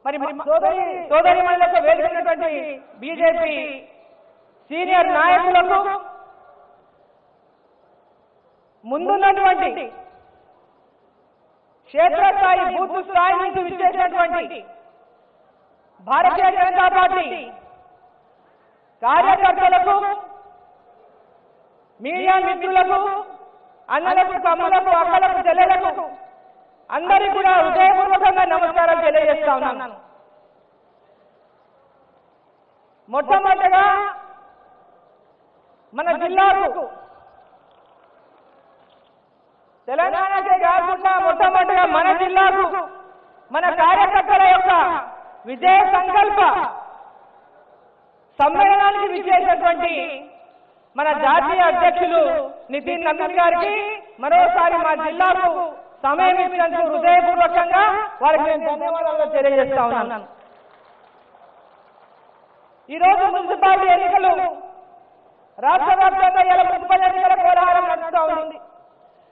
మరి సోదరి మహిళలకు వేదికైనటువంటి బీజేపీ సీనియర్ నాయకులకు ముందున్నటువంటి క్షేత్రస్థాయి బూత్ స్థాయి నుంచి విచ్చేసినటువంటి భారతీయ జనతా పార్టీ కార్యకర్తలకు, మీడియా మిత్రులకు, అన్నలకు, తమ్ములకు, అక్కలకు, చెల్లెలకు అందరికీ కూడా హృదయపూర్వకంగా నమస్కారాలు తెలియజేస్తా ఉన్నాను. మొట్టమొదటిగా మన జిల్లాకు తెలంగాణకే కాకుండా మొట్టమొదటిగా మన జిల్లాకు మన కార్యకర్తల యొక్క విజయ సంకల్ప సమ్మేళనానికి విచ్చేసినటువంటి మన జాతీయ అధ్యక్షులు నితిన్ నవీన్ గారికి మరోసారి మా జిల్లాకు సమయం ఇచ్చినందుకు హృదయపూర్వకంగా వారికి నేను ధన్యవాదాలు తెలియజేస్తా ఉన్నాను. ఈరోజు మున్సిపాలిటీ ఎన్నికలు రాష్ట్ర వ్యాప్తంగా ఇలా మున్సిపల్ ఎన్నికల కోలాహలం నడుస్తూ ఉంది.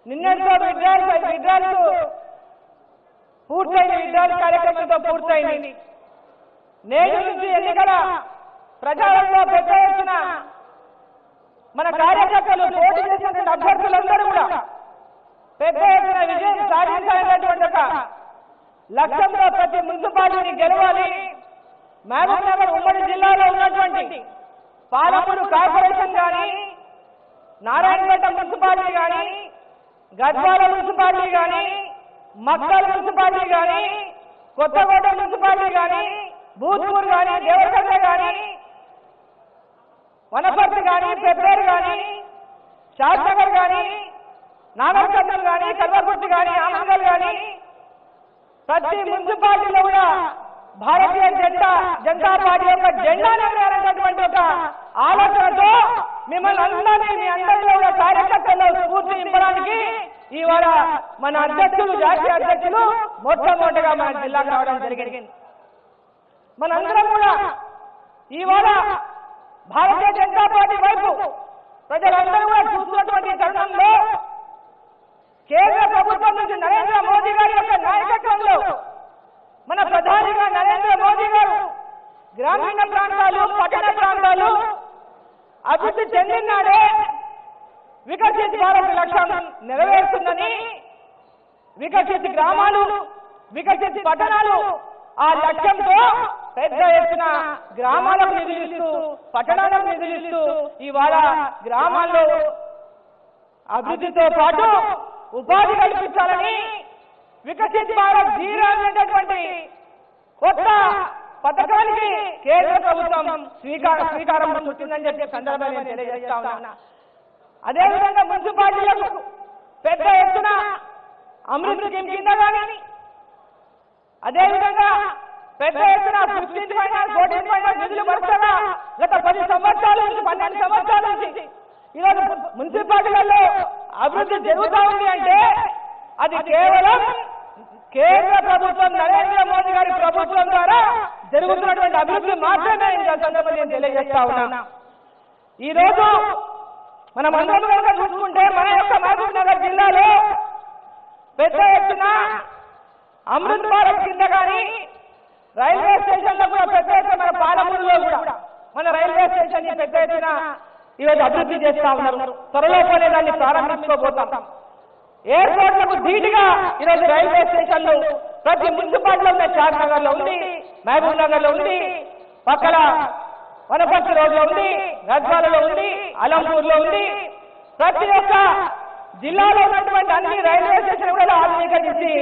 నిన్నటితో విడ్రాల్స్ పూర్తయింది, విడ్రాల్స్ కార్యక్రమంతో పూర్తయింది. నేటి నుంచి ఎన్నికల ప్రచారంలో పెద్ద ఎత్తున మన కార్యకర్తలు పోటీ చేసినటువంటి అభ్యర్థులందరూ కూడా పెద్ద ఎత్తున విజయం సాధించాలనేటువంటి ఒక లక్ష్యంతో ప్రతి మున్సిపాలిటీని గెలవాలి. మహబూబ్ నగర్ ఉమ్మడి జిల్లాలో ఉన్నటువంటి పాలమూరు కార్పొరేషన్ కానీ, నారాయణపేట మున్సిపాలిటీ కానీ, గద్వాల మున్సిపాలిటీ కానీ, మక్కల్ మున్సిపాలిటీ కానీ, కొత్తకోట మున్సిపాలిటీ కానీ, భూత్పూర్ కానీ, దేవరకొండ కానీ, వనపర్తి కానీ, పెబ్బేరు కానీ, షాద్నగర్ కానీ, నాగర్కర్నూలు కానీ, కల్వకుర్తి కానీ, ఆమంగల్ కానీ ప్రతి మున్సిపాలిటీలో కూడా భారతీయ జనతా పార్టీ యొక్క జెండాను ఎగరేయాలనేటువంటి ఒక ఆలోచనతో మిమ్మల్ని అందరినీ, మీ అందరిలో కూడా కార్యకర్తల్లో స్ఫూర్తి నింపడానికి ఇవాళ మన అధ్యక్షులు, జాతీయ అధ్యక్షులు మొట్టమొదటిగా మన జిల్లాకు రావడం జరిగింది. మనందరం కూడా ఇవాళ భారతీయ జనతా పార్టీ వైపు ప్రజలందరూ కూడా చూస్తున్నటువంటి తరుణంలో కేంద్ర ప్రభుత్వం నుంచి నరేంద్ర మోదీ గారి యొక్క నాయకత్వంలో మన ప్రధానిగా నరేంద్ర మోదీ గారు గ్రామీణ ప్రాంతాలు, పట్టణ ప్రాంతాలు అభివృద్ధి చెందినాడే వికసిత్ భారత్ లక్ష్యం నెరవేరుతుందని, వికసిత్ గ్రామాలు, వికసిత్ పట్టణాలు ఆ లక్ష్యంతో పెద్ద ఎత్తున గ్రామాలకు నిధులిస్తూ, పట్టణాలకు నిధులిస్తూ ఇవాళ గ్రామాల్లో అభివృద్ధితో పాటు ఉపాధి కల్పించాలని వికసిత్ భారత్ జీరో అనేటటువంటి కొత్త పథకానికి కేంద్ర ప్రభుత్వం శ్రీకారం చుట్టిందని చెప్పి సందర్భంగా తెలియజేస్తా ఉన్నా. అదేవిధంగా మున్సిపాలిటీలకు పెద్ద ఎత్తున అమృత్ స్కీమ్ కింద కానీ, అదేవిధంగా పెద్ద ఎత్తున 15 నిధులు వరుసగా గత 10 సంవత్సరాల నుంచి, 12 సంవత్సరాల నుంచి ఈరోజు మున్సిపాలిటీలలో అభివృద్ధి జరుగుతూ ఉంది అంటే అది కేవలం కేంద్ర ప్రభుత్వం, నరేంద్ర మోదీ గారి ప్రభుత్వం ద్వారా జరుగుతున్నటువంటి అభివృద్ధి మాత్రమే సందర్భంగా తెలియజేస్తా ఉన్నా. ఈ రోజు మనం అందరం కనుక చూసుకుంటే మన యొక్క మహబూబ్ నగర్ జిల్లాలో పెద్ద ఎత్తున అమృత్ భారత్ కింద కానీ, రైల్వే స్టేషన్లో కూడా పెద్ద ఎత్తున, మన పాలమూరులో కూడా మన రైల్వే స్టేషన్ పెద్ద ఎత్తున ఈరోజు అభివృద్ధి చేస్తా ఉన్నారు. త్వరలోనే దాన్ని ప్రారంభించుకోబోతాం. ఎయిర్పోర్ట్లకు ధీటుగా ఈరోజు రైల్వే స్టేషన్లు ప్రతి మున్సిపాలిటీలో ఉన్నాయి. షాద్నగర్ లో ఉంది, మహబూబ్ నగర్ లో ఉంది, పక్కన వనపర్తి రోడ్లో ఉంది, గద్వాలలో ఉంది, అలంపూర్లో ఉంది. ప్రతి ఒక్క జిల్లాలో ఉన్నటువంటి అన్ని రైల్వే స్టేషన్ కూడా ఆధునీకరించి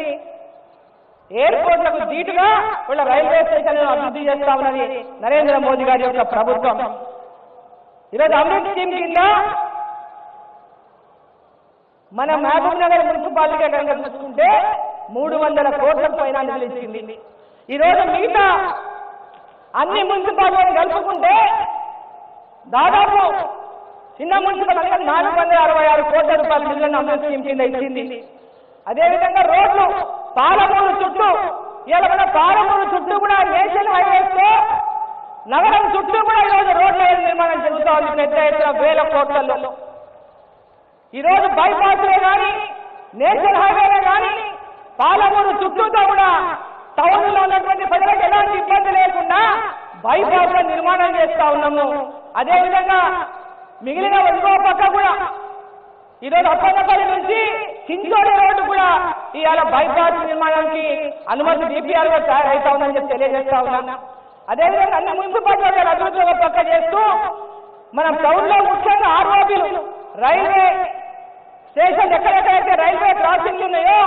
ఎయిర్పోర్ట్లకు ధీటుగా వీళ్ళ రైల్వే స్టేషన్లను అభివృద్ధి చేస్తా ఉన్నది నరేంద్ర మోదీ గారి యొక్క ప్రభుత్వం. ఈరోజు అమృత్ స్కీమ్ కింద మన మహబూబ్ నగర్ మున్సిపాలిటీ కనుక చూసుకుంటే 300 కోట్ల పైన నిధులు ఇచ్చింది. ఈరోజు మిగతా అన్ని మున్సిపాలిటీలను కలుపుకుంటే దాదాపు చిన్న మున్సిపాలిటీ 466 కోట్ల రూపాయల నిధులను అమృత్ స్కీమ్ కింద ఇచ్చింది. అదేవిధంగా రోడ్లు పాలమూరు చుట్టూ, ఇలా మన పాలమూరు చుట్టూ కూడా నేషనల్ హైవేస్ తో నగరం చుట్టూ కూడా ఈరోజు రోడ్ల నిర్మాణం జరుగుతూ ఉంది పెద్ద ఎత్తున 1000 కోట్లలో. ఈరోజు బైపాస్లే కానీ, నేషనల్ హైవేలే కానీ పాలమూరు చుట్టూతో కూడా టౌన్ లో ఉన్నటువంటి ప్రజలకు ఎలాంటి ఇబ్బంది లేకుండా బైపాస్ నిర్మాణం చేస్తా ఉన్నాము. అదేవిధంగా మిగిలిన ఇంకో పక్క కూడా ఈరోజు అప్పన్నపల్లి నుంచి చించోడి రోడ్డు కూడా ఇవాళ బైపాస్ నిర్మాణానికి అనుమతి డిపిఆర్ గా తయారైతా ఉందని చెప్పి తెలియజేస్తా ఉన్నా. అదేవిధంగా అన్ని మున్సిపాలిటీ అభివృద్ధి పక్క చేస్తూ మన టౌన్ లో ముఖ్యంగా ఆర్ఓబీలు రైల్వే స్టేషన్ ఎక్కడెక్కడైతే రైల్వే క్రాసింగ్లు ఉన్నాయో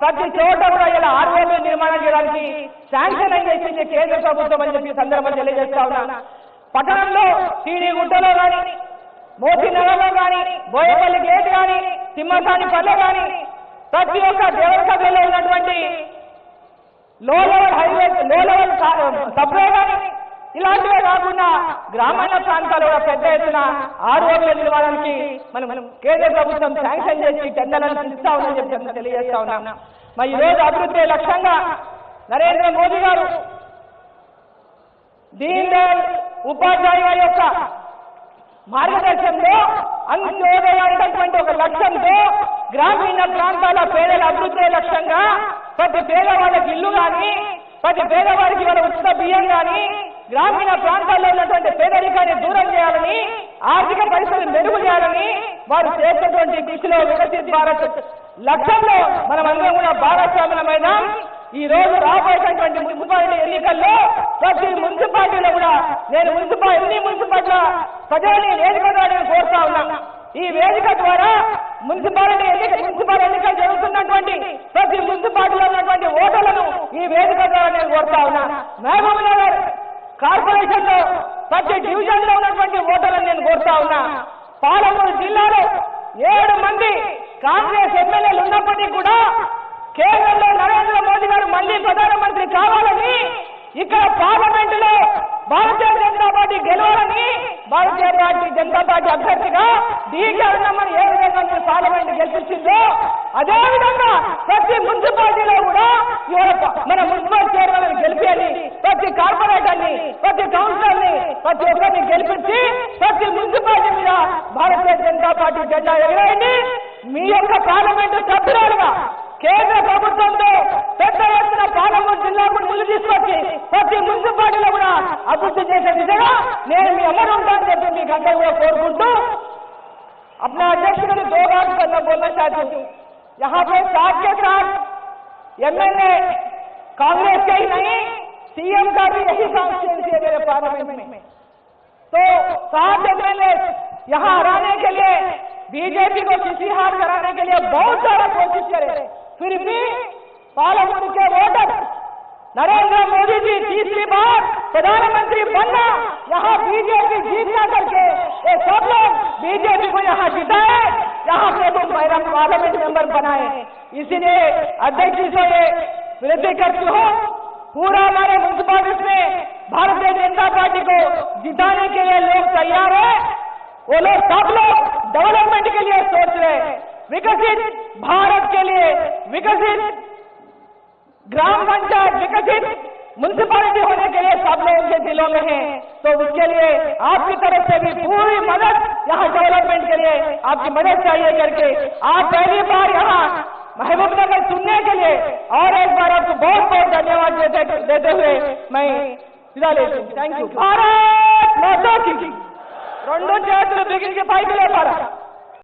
ప్రతి చోట కూడా ఇలా ఆర్ఓబీ నిర్మాణం చేయడానికి శాంక్షన్ అని చేసింది కేంద్ర ప్రభుత్వం అని చెప్పి సందర్భంగా తెలియజేస్తా ఉన్నా. పట్టణంలో టీడీ గుట్టలో కానీ మోతీనగర్లో కానీ బోయపల్లి గేట్ కానీ తిమ్మసాని పల్లె కానీ ప్రతి ఒక్క దేవరకథలో ఉన్నటువంటి లో లెవెల్ హైవే లో లెవెల్ సబ్వే కానీ ఇలాంటివే కాకుండా గ్రామీణ ప్రాంతాల్లో పెద్ద ఎత్తున ఆరోగ్య నిర్మాణానికి మనం కేంద్ర ప్రభుత్వం శాంక్షన్ చేసి టెండర్లను ఇస్తా ఉందని చెప్పి తెలియజేస్తా ఉన్నాం. మరి ఈరోజు అభివృద్ధి లక్ష్యంగా నరేంద్ర మోదీ గారు దీన్ దయాళ్ ఉపాధ్యాయ గారి యొక్క మార్గదర్శనంలో అంత్యోదయ అనేటువంటి ఒక లక్ష్యంతో గ్రామీణ ప్రాంతాల పేదల అభివృద్ధి లక్ష్యంగా ప్రతి పేదవాళ్ళకి ఇల్లు కానీ ప్రతి పేదవారికి వాళ్ళ ఉచిత బియ్యం కానీ గ్రామీణ ప్రాంతాల్లో ఉన్నటువంటి పేదరికాన్ని దూరం చేయాలని ఆర్థిక పరిస్థితిని మెరుగు చేయాలని వారు చేసినటువంటి కృషిలో వికసిత్ భారత్ లక్ష్యంలో మనమందరం కూడా భాగస్వాములమైన ఈ రోజు రాబోయేటటువంటి మున్సిపాలిటీ ఎన్నికల్లో ప్రతి మున్సిపాలిటీలో కూడా నేను ఎన్ని మున్సిపాలిటీల ప్రజల్ని వేదిక ద్వారా కోరుతా ఉన్నా. ఈ వేదిక ద్వారా మున్సిపల్ ఎన్నికలు జరుగుతున్నటువంటి ప్రతి మున్సిపాలిటీలో ఉన్నటువంటి ఓటర్లను ఈ వేదిక ద్వారా నేను కోరుతా ఉన్నా. మహబూబ్ నగర్ కార్పొరేషన్ లో ప్రతి డివిజన్ లో ఉన్నటువంటి ఓటర్లను నేను కోరుతా ఉన్నా. పాలమూరు జిల్లాలో 7 మంది కాంగ్రెస్ ఎమ్మెల్యేలు ఉన్నప్పటికీ కూడా కేంద్రంలో నరేంద్ర మోదీ గారు మళ్లీ ప్రధానమంత్రి కావాలని ఇక్కడ పార్లమెంటులో భారతీయ జనతా పార్టీ గెలవాలని భారతీయ జనతా పార్టీ అభ్యర్థిగా డీకే అరుణమ్మని ఏ విధంగా మీరు పార్లమెంట్ గెలిపించిందో అదేవిధంగా ప్రతి మున్సిపాలిటీలో కూడా మన మున్సిపల్ చైర్మన్ గెలిపేయాలి. ప్రతి కార్పొరేటర్ని ప్రతి కౌన్సిలర్ని ప్రతి ఒక్కరిని గెలిపించి ప్రతి మున్సిపాలిటీ మీద భారతీయ జనతా పార్టీ జెండా ఎగరేయండి. మీ యొక్క పార్లమెంటు సభ్యురాలుగా కేంద్ర ప్రభుత్వంతో పెద్ద ఎత్తున పాలమూరు జిల్లాకు నిధులు తీసుకొచ్చి ప్రతి మున్సిపాలిటీలో కూడా అభివృద్ధి చేసే విధంగా నేను మీ అమలు ఉంటానని చెప్పి మీకు అందరూ కూడా కోరుకుంటూ अपना अध्यक्ष ने 2 बात करना बोलना चाहती हूँ. यहाँ पे साथ के साथ एमएलए कांग्रेस के ही नहीं सीएम का भी यही कॉन्स्टिट्यूंसी है मेरे पार्लियामेंट में. तो 7 एमएलए यहाँ हराने के लिए बीजेपी को किसी हार कराने के लिए बहुत सारा कोशिश करे, फिर भी पालमपुर के वोटर नरेंद्र मोदी जी तीसरी बार प्रधानमंत्री बनना, यहाँ बीजेपी जीतना करके ये सब लोग बीजेपी को यहाँ जिताए, यहाँ पे तो पार्लियामेंट मेंबर बनाए. इसीलिए अध्यक्ष जी से विनती करती हूँ पूरा हमारे म्यूनिसिपालिटीज में भारतीय जनता पार्टी को जिताने के लिए लोग तैयार है. वो लोग सब लोग डेवलपमेंट के लिए सोच रहे, विकसित भारत के लिए, विकसित ग्राम पंचायत, विकसित म्यूनिसिपालिटी होने के लिए सब लोगों के दिलों में है. तो उसके लिए आपकी तरफ से भी पूरी मदद यहाँ डेवलपमेंट के लिए आपकी मदद चाहिए करके आप पहली बार यहाँ महबूब नगर सुनने के लिए और एक बार आपको बहुत बहुत धन्यवाद देते हुए मैं विदा लेती हूँ. Thank you. भारत माता की 2 చేతులు బిగించి పైకి లేపారా.